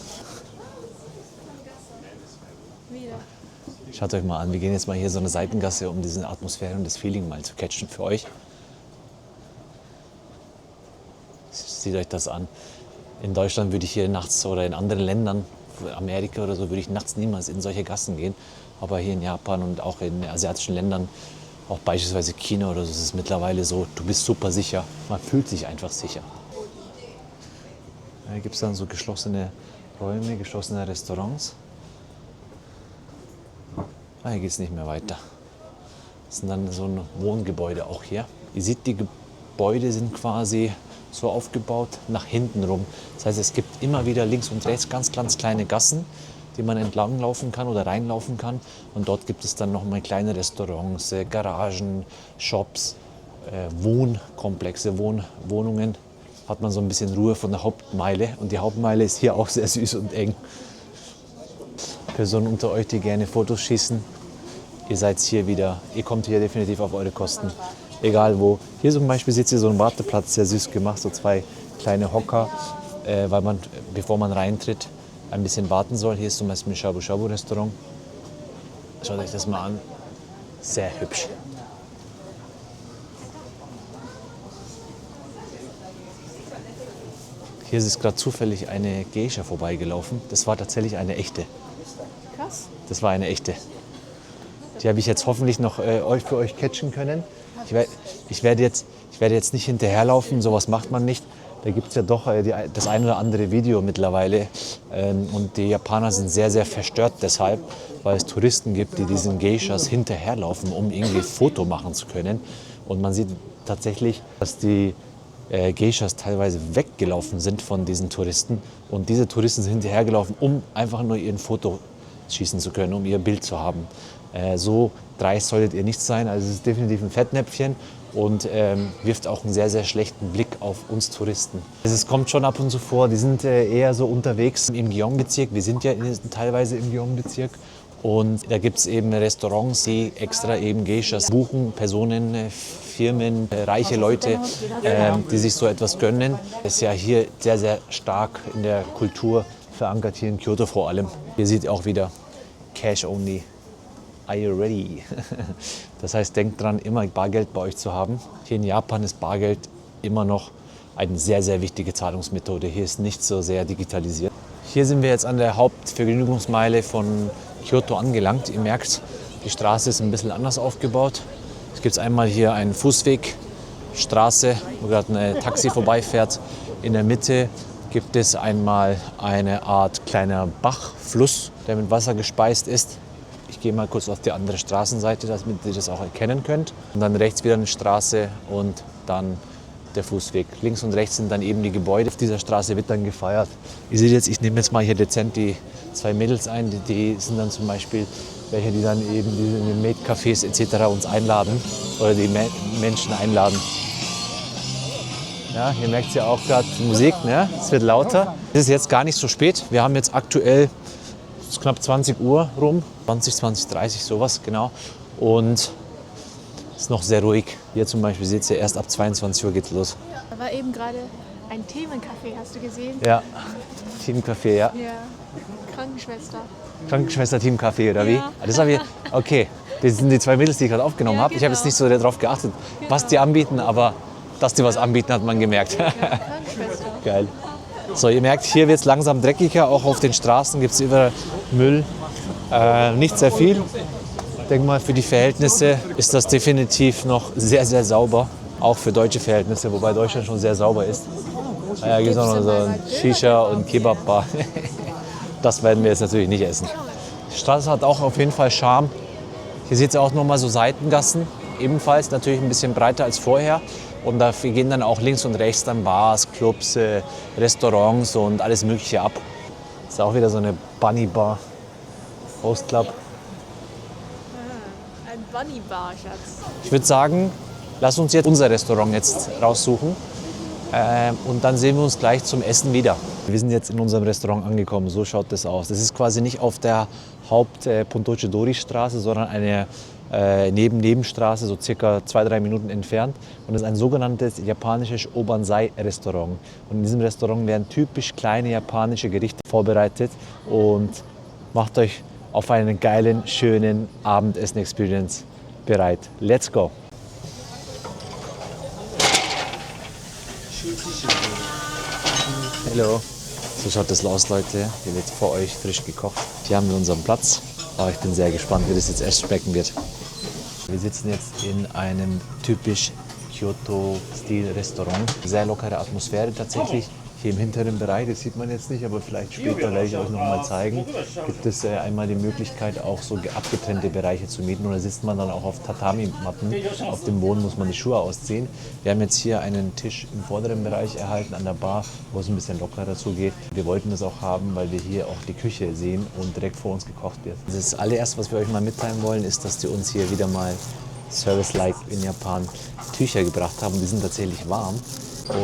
Schaut euch mal an, wir gehen jetzt mal hier so eine Seitengasse, um diese Atmosphäre und das Feeling mal zu catchen für euch. Seht euch das an. In Deutschland würde ich hier nachts oder in anderen Ländern, Amerika oder so, würde ich nachts niemals in solche Gassen gehen. Aber hier in Japan und auch in asiatischen Ländern, auch beispielsweise China oder so, ist es mittlerweile so, du bist super sicher. Man fühlt sich einfach sicher. Hier gibt es dann so geschlossene Räume, geschlossene Restaurants. Ah, hier geht es nicht mehr weiter. Das ist dann so ein Wohngebäude auch hier. Ihr seht, die Gebäude sind quasi so aufgebaut nach hinten rum. Das heißt, es gibt immer wieder links und rechts ganz kleine Gassen, die man entlang laufen kann oder reinlaufen kann. Und dort gibt es dann noch mal kleine Restaurants, Garagen, Shops, Wohnkomplexe, Wohnungen. Hat man so ein bisschen Ruhe von der Hauptmeile. Und die Hauptmeile ist hier auch sehr süß und eng. Personen unter euch, die gerne Fotos schießen, ihr seid hier wieder, ihr kommt hier definitiv auf eure Kosten. Egal wo. Hier zum Beispiel seht ihr so einen Warteplatz, sehr süß gemacht, so 2 kleine Hocker, weil man, bevor man reintritt, ein bisschen warten soll. Hier ist zum Beispiel ein Shabu Shabu Restaurant. Schaut euch das mal an. Sehr hübsch. Hier ist gerade zufällig eine Geisha vorbeigelaufen. Das war tatsächlich eine echte. Krass. Das war eine echte. Die habe ich jetzt hoffentlich noch für euch catchen können. Ich werde jetzt nicht hinterherlaufen, sowas macht man nicht. Da gibt es ja doch das ein oder andere Video mittlerweile. Und die Japaner sind sehr, sehr verstört deshalb, weil es Touristen gibt, die diesen Geishas hinterherlaufen, um irgendwie Foto machen zu können. Und man sieht tatsächlich, dass die Geishas teilweise weggelaufen sind von diesen Touristen. Und diese Touristen sind hinterhergelaufen, um einfach nur ihren Foto schießen zu können, um ihr Bild zu haben. So dreist solltet ihr nicht sein. Also es ist definitiv ein Fettnäpfchen und wirft auch einen sehr, sehr schlechten Blick auf uns Touristen. Es kommt schon ab und zu vor, die sind eher so unterwegs im Gyeongbezirk. Wir sind ja teilweise im Gyeongbezirk. Und da gibt es eben Restaurants, die extra eben Geishas buchen, Personen, Firmen, reiche Leute, die sich so etwas gönnen. Das ist ja hier sehr, sehr stark in der Kultur verankert, hier in Kyoto vor allem. Ihr seht auch wieder Cash only. Are you ready? Das heißt, denkt dran, immer Bargeld bei euch zu haben. Hier in Japan ist Bargeld immer noch eine sehr, sehr wichtige Zahlungsmethode. Hier ist nicht so sehr digitalisiert. Hier sind wir jetzt an der Hauptvergnügungsmeile von Kyoto angelangt. Ihr merkt, die Straße ist ein bisschen anders aufgebaut. Es gibt einmal hier einen Fußwegstraße, wo gerade ein Taxi vorbeifährt. In der Mitte gibt es einmal eine Art kleiner Bachfluss, der mit Wasser gespeist ist. Ich gehe mal kurz auf die andere Straßenseite, damit ihr das auch erkennen könnt. Und dann rechts wieder eine Straße und dann der Fußweg. Links und rechts sind dann eben die Gebäude. Auf dieser Straße wird dann gefeiert. Ihr seht jetzt, ich nehme jetzt mal hier dezent die 2 Mädels ein. Die sind dann zum Beispiel welche, die dann eben in den Maid-Cafés etc. uns einladen oder die Menschen einladen. Ja, hier merkt ihr auch gerade die Musik, ne? Es wird lauter. Es ist jetzt gar nicht so spät. Wir haben jetzt aktuell knapp 20 Uhr rum, 20:30 sowas, genau. Und es ist noch sehr ruhig. Hier zum Beispiel seht ihr, erst ab 22 Uhr geht's los. Da war eben gerade ein Themencafé, hast du gesehen? Ja, Teamcafé, ja. Ja. Krankenschwester. Krankenschwester Teamcafé oder wie? Ja. Das habe ich, okay, das sind die 2 Mädels, die ich gerade aufgenommen Ja, habe. Ich habe genau. jetzt nicht so darauf geachtet, was die anbieten, aber dass die was anbieten, hat man gemerkt. Krankenschwester. Geil. So, ihr merkt, hier wird es langsam dreckiger. Auch auf den Straßen gibt es überall Müll. Nicht sehr viel. Ich denke mal, für die Verhältnisse ist das definitiv noch sehr, sehr sauber. Auch für deutsche Verhältnisse, wobei Deutschland schon sehr sauber ist. Hier gibt es auch noch so ein Shisha und Kebab-Bar. Das werden wir jetzt natürlich nicht essen. Die Straße hat auch auf jeden Fall Charme. Hier seht ihr auch noch mal so Seitengassen. Ebenfalls natürlich ein bisschen breiter als vorher. Und da gehen dann auch links und rechts dann Bars, Clubs, Restaurants und alles Mögliche ab. Das ist auch wieder so eine Bunny Bar, Host Club. Ein Bunny Bar, Schatz. Ich würde sagen, lass uns jetzt unser Restaurant jetzt raussuchen. Und dann sehen wir uns gleich zum Essen wieder. Wir sind jetzt in unserem Restaurant angekommen, so schaut das aus. Das ist quasi nicht auf der Haupt-Pontoche-Dori-Straße, sondern eine Nebenstraße, so circa 2-3 Minuten entfernt. Und das ist ein sogenanntes japanisches Obansai-Restaurant. Und in diesem Restaurant werden typisch kleine japanische Gerichte vorbereitet. Und macht euch auf einen geilen, schönen Abendessen-Experience bereit. Let's go! Hallo. So schaut das aus, Leute. Hier wird vor euch frisch gekocht. Hier haben wir unseren Platz. Aber ich bin sehr gespannt, wie das jetzt erst schmecken wird. Wir sitzen jetzt in einem typisch Kyoto-Stil-Restaurant. Sehr lockere Atmosphäre tatsächlich. Hier im hinteren Bereich, das sieht man jetzt nicht, aber vielleicht später werde ich euch noch mal zeigen, gibt es einmal die Möglichkeit, auch so abgetrennte Bereiche zu mieten. Und da sitzt man dann auch auf Tatami-Matten. Auf dem Boden muss man die Schuhe ausziehen. Wir haben jetzt hier einen Tisch im vorderen Bereich erhalten an der Bar, wo es ein bisschen lockerer zugeht. Wir wollten das auch haben, weil wir hier auch die Küche sehen und direkt vor uns gekocht wird. Das allererste, was wir euch mal mitteilen wollen, ist, dass die uns hier wieder mal Service-like in Japan Tücher gebracht haben. Die sind tatsächlich warm.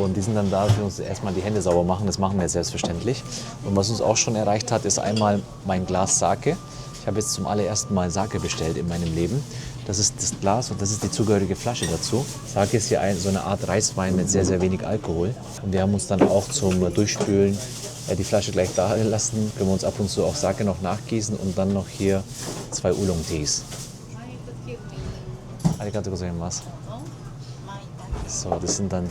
Und die sind dann da, dass wir uns erstmal die Hände sauber machen. Das machen wir selbstverständlich. Und was uns auch schon erreicht hat, ist einmal mein Glas Sake. Ich habe jetzt zum allerersten Mal Sake bestellt in meinem Leben. Das ist das Glas und das ist die zugehörige Flasche dazu. Sake ist hier so eine Art Reiswein mit sehr, sehr wenig Alkohol. Und wir haben uns dann auch zum Durchspülen die Flasche gleich da lassen. Können wir uns ab und zu auch Sake noch nachgießen und dann noch hier 2 Oolong-Tees. Arigatou gozaimasu. So, das sind dann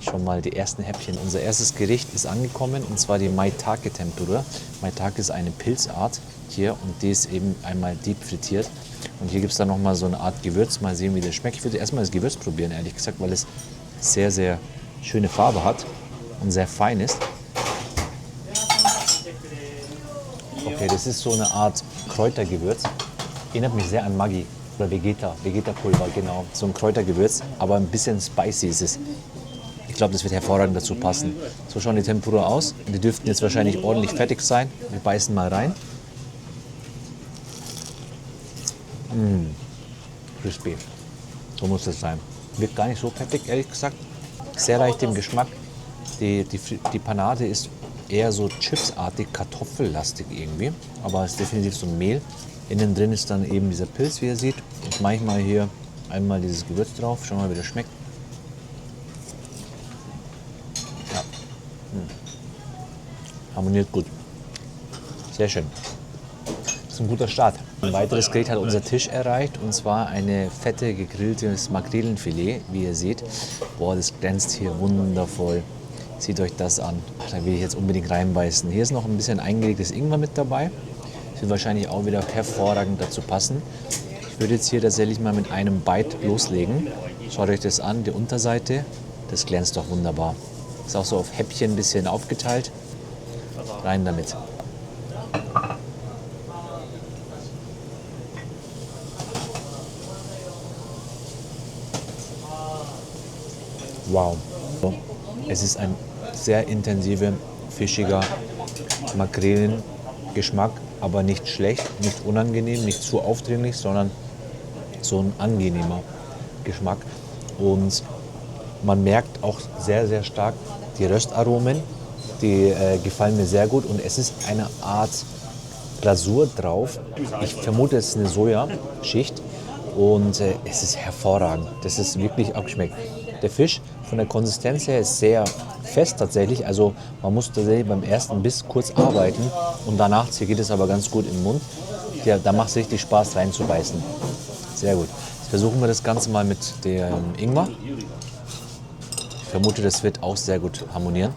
schon mal die ersten Häppchen. Unser erstes Gericht ist angekommen und zwar die Maitake Tempura. Maitake ist eine Pilzart hier und die ist eben einmal deep frittiert. Und hier gibt es dann nochmal so eine Art Gewürz. Mal sehen, wie das schmeckt. Ich würde erstmal das Gewürz probieren, ehrlich gesagt, weil es sehr, sehr schöne Farbe hat und sehr fein ist. Okay, das ist so eine Art Kräutergewürz. Erinnert mich sehr an Maggi oder Vegeta-Pulver, genau. So ein Kräutergewürz, aber ein bisschen spicy ist es. Ich glaube, das wird hervorragend dazu passen. So schauen die Tempura aus. Die dürften jetzt wahrscheinlich ordentlich fettig sein. Wir beißen mal rein. Crispy. So muss das sein. Wird gar nicht so fettig, ehrlich gesagt. Sehr leicht im Geschmack. Die Panade ist eher so chipsartig, kartoffellastig irgendwie. Aber es ist definitiv so ein Mehl. Innen drin ist dann eben dieser Pilz, wie ihr seht. Und manchmal hier einmal dieses Gewürz drauf. Schauen wir mal, wie das schmeckt. Ja. Harmoniert gut. Sehr schön. Das ist ein guter Start. Ein weiteres Gericht hat unser Tisch erreicht. Und zwar eine fette gegrilltes Makrelenfilet, wie ihr seht. Boah, das glänzt hier wundervoll. Seht euch das an. Da will ich jetzt unbedingt reinbeißen. Hier ist noch ein bisschen eingelegtes Ingwer mit dabei. Das wird wahrscheinlich auch wieder hervorragend dazu passen. Ich würde jetzt hier tatsächlich mal mit einem Bite loslegen. Schaut euch das an, die Unterseite. Das glänzt doch wunderbar. Ist auch so auf Häppchen ein bisschen aufgeteilt. Rein damit. Wow. Es ist ein sehr intensiver, fischiger Makrelengeschmack, aber nicht schlecht, nicht unangenehm, nicht zu aufdringlich, sondern so ein angenehmer Geschmack. Und man merkt auch sehr, sehr stark die Röstaromen, die gefallen mir sehr gut. Und es ist eine Art Glasur drauf. Ich vermute, es ist eine Sojaschicht und es ist hervorragend. Das ist wirklich abgeschmeckt. Der Fisch von der Konsistenz her ist sehr fest tatsächlich, also man muss tatsächlich beim ersten Biss kurz arbeiten und danach geht es aber ganz gut im Mund. Ja, da macht es richtig Spaß reinzubeißen. Sehr gut. Jetzt versuchen wir das Ganze mal mit dem Ingwer. Ich vermute, das wird auch sehr gut harmonieren.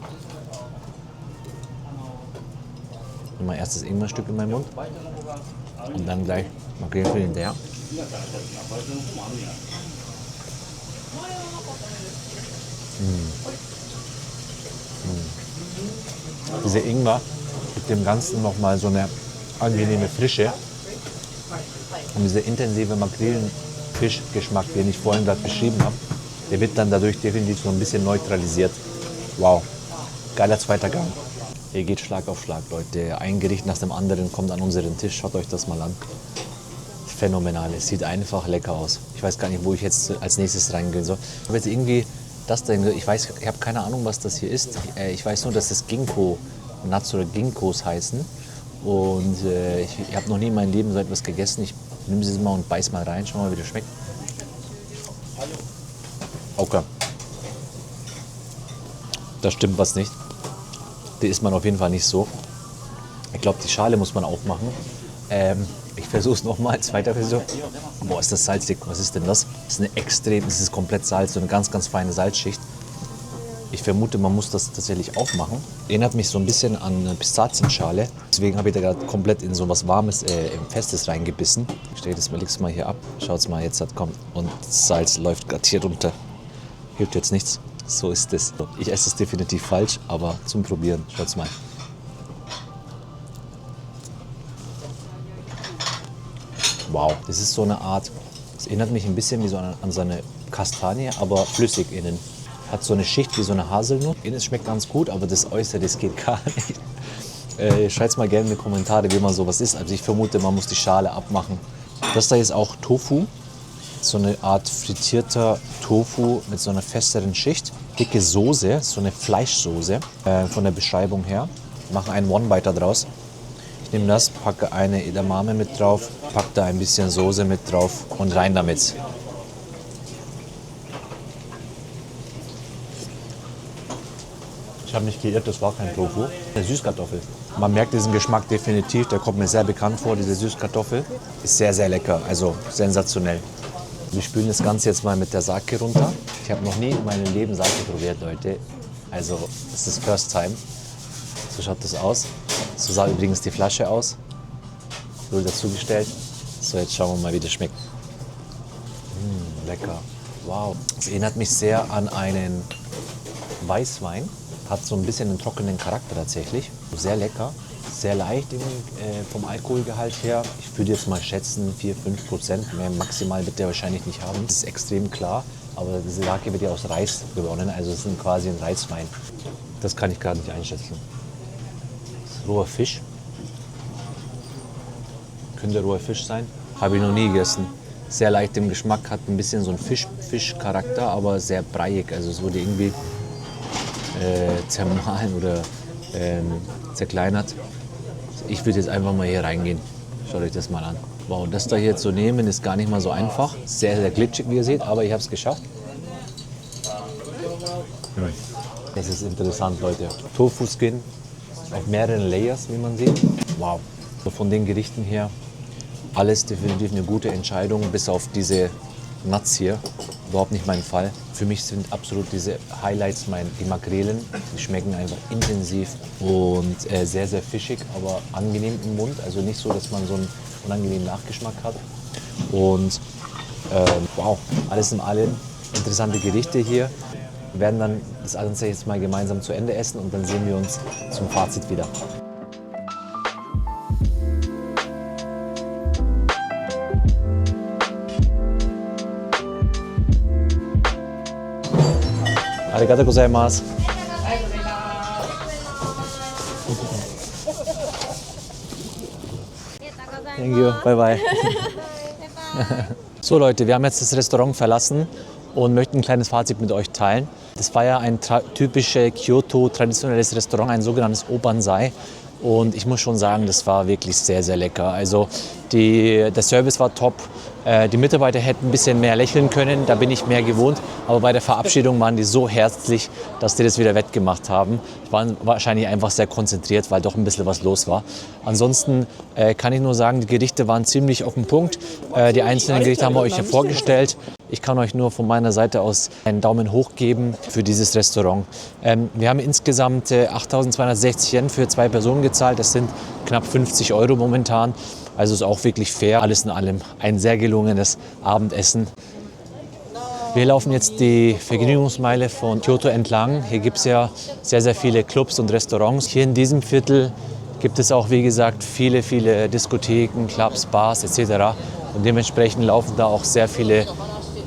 Mal erst das Ingwerstück in meinen Mund und dann gleich Makrelenfilet hinterher. Dieser Ingwer gibt dem Ganzen nochmal so eine angenehme Frische. Und dieser intensive Makrelenfischgeschmack, den ich vorhin gerade beschrieben habe, der wird dann dadurch definitiv so ein bisschen neutralisiert. Wow, geiler zweiter Gang. Hier geht Schlag auf Schlag, Leute. Ein Gericht nach dem anderen kommt an unseren Tisch. Schaut euch das mal an. Phänomenal. Es sieht einfach lecker aus. Ich weiß gar nicht, wo ich jetzt als nächstes reingehen soll. Ich habe jetzt irgendwie das denn, ich habe keine Ahnung, was das hier ist. Ich weiß nur, dass das Ginkgo-Nuts oder Ginkgos heißen. Und ich habe noch nie in meinem Leben so etwas gegessen. Ich nehme sie mal und beiß mal rein. Schau mal, wie das schmeckt. Okay. Da stimmt was nicht. Die isst man auf jeden Fall nicht so. Ich glaube, die Schale muss man aufmachen. Ich versuche es nochmal, zweiter Versuch. Boah, ist das salzig. Was ist denn das? Das ist komplett Salz, so eine ganz, ganz feine Salzschicht. Ich vermute, man muss das tatsächlich aufmachen. Erinnert mich so ein bisschen an eine Pistazienschale. Deswegen habe ich da gerade komplett in so was Warmes, Festes reingebissen. Ich stelle das mal, leg's mal hier ab. Schaut's mal, jetzt hat kommt. Und das Salz läuft gerade hier runter. Hilft jetzt nichts. So ist es. Ich esse es definitiv falsch, aber zum Probieren. Schaut's mal. Wow, das ist so eine Art, es erinnert mich ein bisschen wie so an so eine Kastanie, aber flüssig innen. Hat so eine Schicht wie so eine Haselnuss. Innen schmeckt ganz gut, aber das Äußere, das geht gar nicht. Schreibt mal gerne in die Kommentare, wie man sowas isst. Also ich vermute, man muss die Schale abmachen. Das da ist auch Tofu. So eine Art frittierter Tofu mit so einer festeren Schicht. Dicke Soße, so eine Fleischsoße von der Beschreibung her. Machen einen One-Biter draus. Ich nehme das, packe eine Edamame mit drauf, packe da ein bisschen Soße mit drauf und rein damit. Ich habe mich geirrt, das war kein Tofu, eine Süßkartoffel. Man merkt diesen Geschmack definitiv, der kommt mir sehr bekannt vor, diese Süßkartoffel. Ist sehr, sehr lecker, also sensationell. Wir spülen das Ganze jetzt mal mit der Sake runter. Ich habe noch nie in meinem Leben Sake probiert, Leute. Also, das ist First Time. So schaut das aus. So sah übrigens die Flasche aus. Wurde dazugestellt. So, jetzt schauen wir mal, wie das schmeckt. Lecker. Wow. Es erinnert mich sehr an einen Weißwein. Hat so ein bisschen einen trockenen Charakter tatsächlich. Sehr lecker. Sehr leicht vom Alkoholgehalt her. Ich würde jetzt mal schätzen 4-5%. Mehr maximal wird der wahrscheinlich nicht haben. Das ist extrem klar. Aber diese Sake wird ja aus Reis gewonnen. Also es ist quasi ein Reiswein. Das kann ich gerade nicht einschätzen. Roher Fisch. Könnte roher Fisch sein. Habe ich noch nie gegessen. Sehr leicht im Geschmack, hat ein bisschen so einen Fischcharakter, aber sehr breiig. Also es wurde irgendwie zermahlen oder zerkleinert. Ich würde jetzt einfach mal hier reingehen. Schaut euch das mal an. Wow, das da hier zu nehmen ist gar nicht mal so einfach. Sehr, sehr glitschig, wie ihr seht, aber ich habe es geschafft. Das ist interessant, Leute. Tofu-Skin auf mehreren Layers, wie man sieht. Wow. Von den Gerichten her alles definitiv eine gute Entscheidung, bis auf diese Nuts hier. Überhaupt nicht mein Fall. Für mich sind absolut diese Highlights die Makrelen. Die schmecken einfach intensiv und sehr, sehr fischig, aber angenehm im Mund. Also nicht so, dass man so einen unangenehmen Nachgeschmack hat. Und wow, alles in allem interessante Gerichte hier. Wir werden dann das Ganze jetzt mal gemeinsam zu Ende essen und dann sehen wir uns zum Fazit wieder. Arigatou gozaimasu. Thank you. Bye bye. So Leute, wir haben jetzt das Restaurant verlassen und möchten ein kleines Fazit mit euch teilen. Das war ja ein typisches Kyoto traditionelles Restaurant, ein sogenanntes Obansai. Und ich muss schon sagen, das war wirklich sehr, sehr lecker. Also der Service war top. Die Mitarbeiter hätten ein bisschen mehr lächeln können, da bin ich mehr gewohnt. Aber bei der Verabschiedung waren die so herzlich, dass die das wieder wettgemacht haben. Die waren wahrscheinlich einfach sehr konzentriert, weil doch ein bisschen was los war. Ansonsten kann ich nur sagen, die Gerichte waren ziemlich auf den Punkt. Die einzelnen Gerichte haben wir euch ja vorgestellt. Ich kann euch nur von meiner Seite aus einen Daumen hoch geben für dieses Restaurant. Wir haben insgesamt 8.260 Yen für 2 Personen gezahlt. Das sind knapp 50 € momentan. Also ist auch wirklich fair. Alles in allem ein sehr gelungenes Abendessen. Wir laufen jetzt die Vergnügungsmeile von Kyoto entlang. Hier gibt es ja sehr, sehr viele Clubs und Restaurants. Hier in diesem Viertel gibt es auch, wie gesagt, viele, viele Diskotheken, Clubs, Bars etc. Und dementsprechend laufen da auch sehr viele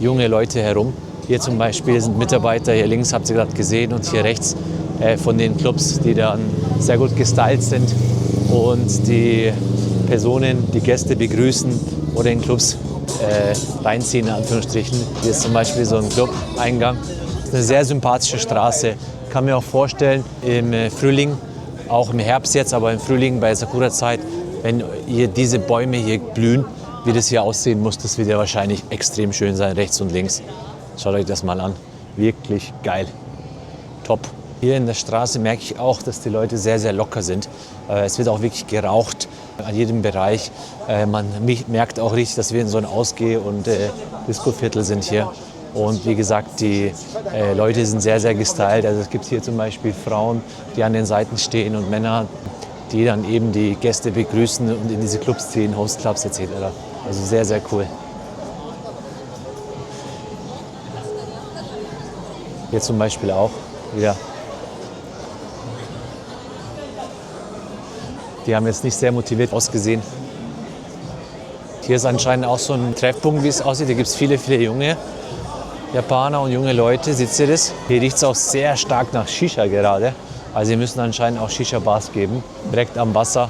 junge Leute herum. Hier zum Beispiel sind Mitarbeiter, hier links habt ihr gerade gesehen und hier rechts von den Clubs, die dann sehr gut gestylt sind und die Personen, die Gäste begrüßen oder in Clubs reinziehen, in Anführungsstrichen. Hier ist zum Beispiel so ein Club-Eingang. Das ist eine sehr sympathische Straße. Ich kann mir auch vorstellen, im Frühling, auch im Herbst jetzt, aber im Frühling bei Sakura-Zeit, wenn hier diese Bäume hier blühen, wie das hier aussehen muss, das wird ja wahrscheinlich extrem schön sein, rechts und links. Schaut euch das mal an. Wirklich geil. Top. Hier in der Straße merke ich auch, dass die Leute sehr, sehr locker sind. Es wird auch wirklich geraucht an jedem Bereich. Man merkt auch richtig, dass wir in so einem Ausgeh- und Disco-Viertel sind hier. Und wie gesagt, die Leute sind sehr, sehr gestylt. Also es gibt hier zum Beispiel Frauen, die an den Seiten stehen und Männer, die dann eben die Gäste begrüßen und in diese Clubs ziehen, Hostclubs etc. Also sehr, sehr cool. Hier zum Beispiel auch wieder. Die haben jetzt nicht sehr motiviert ausgesehen. Hier ist anscheinend auch so ein Treffpunkt, wie es aussieht. Hier gibt es viele, viele junge Japaner und junge Leute. Seht ihr das? Hier riecht es auch sehr stark nach Shisha gerade. Also hier müssen anscheinend auch Shisha-Bars geben. Direkt am Wasser.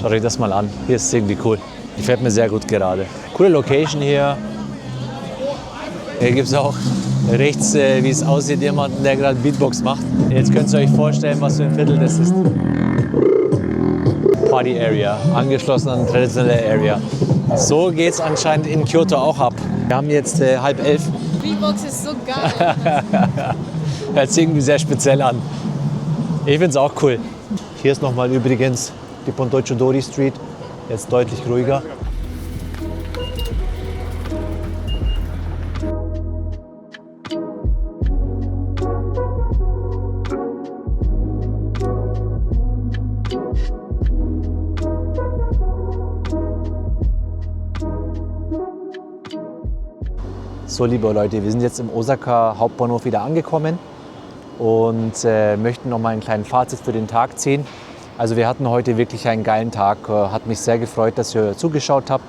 Schaut euch das mal an. Hier ist es irgendwie cool. Gefällt mir sehr gut gerade. Coole Location hier. Hier gibt es auch rechts, wie es aussieht, jemanden, der gerade Beatbox macht. Jetzt könnt ihr euch vorstellen, was für ein Viertel das ist. Party Area, angeschlossen an traditionelle Area. So geht es anscheinend in Kyoto auch ab. Wir haben jetzt 10:30. Beatbox ist so geil. Hört sich irgendwie sehr speziell an. Ich finde es auch cool. Hier ist nochmal übrigens die Pontocho-Dori Street. Jetzt deutlich ruhiger. So, liebe Leute, wir sind jetzt im Osaka Hauptbahnhof wieder angekommen und möchten noch mal einen kleinen Fazit für den Tag ziehen. Also wir hatten heute wirklich einen geilen Tag, hat mich sehr gefreut, dass ihr zugeschaut habt.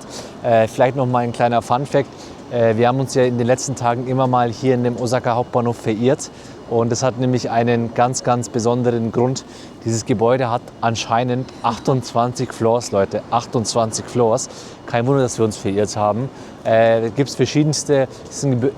Vielleicht noch mal ein kleiner Funfact. Wir haben uns ja in den letzten Tagen immer mal hier in dem Osaka Hauptbahnhof verirrt und das hat nämlich einen ganz, ganz besonderen Grund. Dieses Gebäude hat anscheinend 28 Floors, Leute, 28 Floors. Kein Wunder, dass wir uns verirrt haben. Gibt es verschiedenste,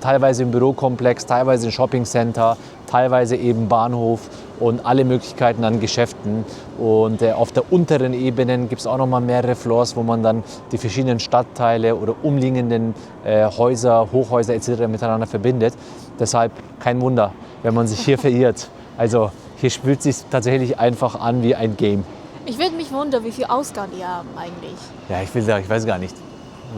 teilweise im Bürokomplex, teilweise im Shoppingcenter, teilweise eben Bahnhof und alle Möglichkeiten an Geschäften. Und auf der unteren Ebene gibt es auch noch mal mehrere Floors, wo man dann die verschiedenen Stadtteile oder umliegenden Häuser, Hochhäuser etc. miteinander verbindet. Deshalb kein Wunder, wenn man sich hier verirrt. Also hier fühlt es sich tatsächlich einfach an wie ein Game. Ich würde mich wundern, wie viel Ausgang die haben eigentlich. Ja, ich weiß gar nicht.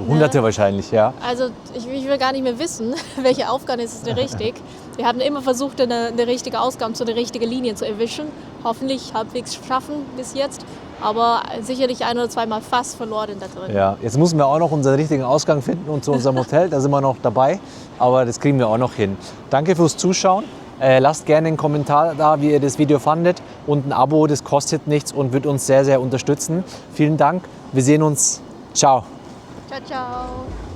Hunderte wahrscheinlich, ja. Also ich will gar nicht mehr wissen, welche Aufgabe ist es denn richtig. Wir hatten immer versucht, eine richtige Ausgabe zu einer richtigen Linie zu erwischen. Hoffentlich halbwegs schaffen bis jetzt. Aber sicherlich ein- oder zweimal fast verloren da drin. Ja, jetzt müssen wir auch noch unseren richtigen Ausgang finden und zu unserem Hotel. Da sind wir noch dabei. Aber das kriegen wir auch noch hin. Danke fürs Zuschauen. Lasst gerne einen Kommentar da, wie ihr das Video fandet. Und ein Abo, das kostet nichts und wird uns sehr, sehr unterstützen. Vielen Dank. Wir sehen uns. Ciao. Ciao, ciao.